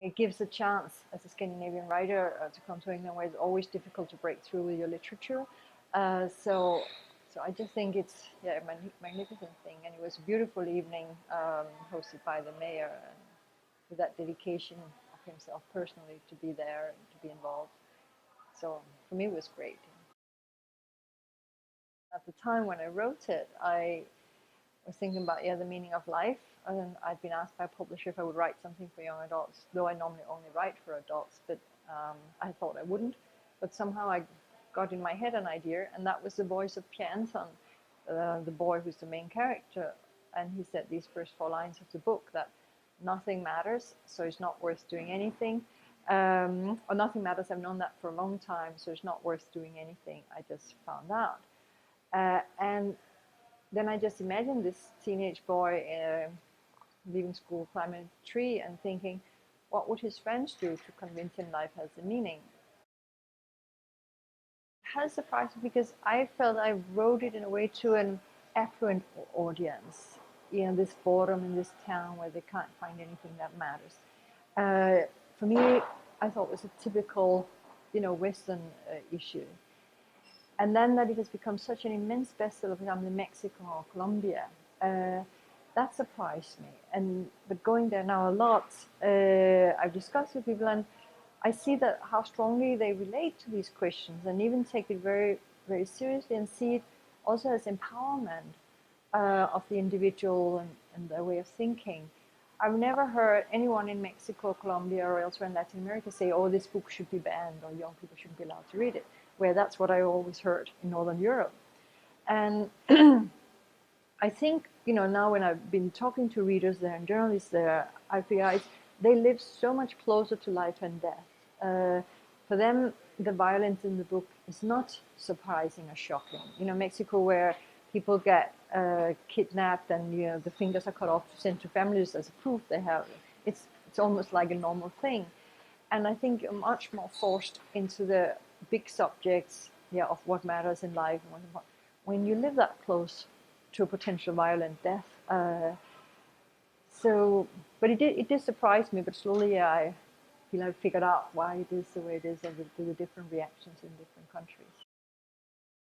it gives a chance as a Scandinavian writer to come to England, where it's always difficult to break through with your literature. So I just think it's a magnificent thing, and it was a beautiful evening hosted by the mayor, and with that dedication of himself personally to be there and to be involved. So for me, it was great. At the time when I wrote it, I was thinking about the meaning of life, and I'd been asked by a publisher if I would write something for young adults, though I normally only write for adults, but I thought I wouldn't. But somehow I got in my head an idea, and that was the voice of Pierre Anton, the boy who's the main character. And he said these first 4 lines of the book, that nothing matters, so it's not worth doing anything. Or nothing matters, I've known that for a long time, so it's not worth doing anything, I just found out. And then I just imagined this teenage boy leaving school, climbing a tree and thinking, what would his friends do to convince him life has a meaning? It has surprised me because I felt I wrote it in a way to an affluent audience, this boredom in this town where they can't find anything that matters. For me, I thought it was a typical, Western issue. And then that it has become such an immense bestseller, for example, in Mexico or Colombia, that surprised me. But going there now a lot, I've discussed with people, and I see that how strongly they relate to these questions, and even take it very, very seriously, and see it also as empowerment of the individual and their way of thinking. I've never heard anyone in Mexico, Colombia, or elsewhere in Latin America say, "Oh, this book should be banned," or "young people shouldn't be allowed to read it," where that's what I always heard in Northern Europe. And I think, now when I've been talking to readers there and journalists there, I realize they live so much closer to life and death. For them, the violence in the book is not surprising or shocking. Mexico, where people get kidnapped and the fingers are cut off to send to families as a proof they have. It's almost like a normal thing, and I think you're much more forced into the big subjects, of what matters in life. When you live that close to a potential violent death, but it did surprise me. But slowly, I feel I've figured out why it is the way it is, and the different reactions in different countries.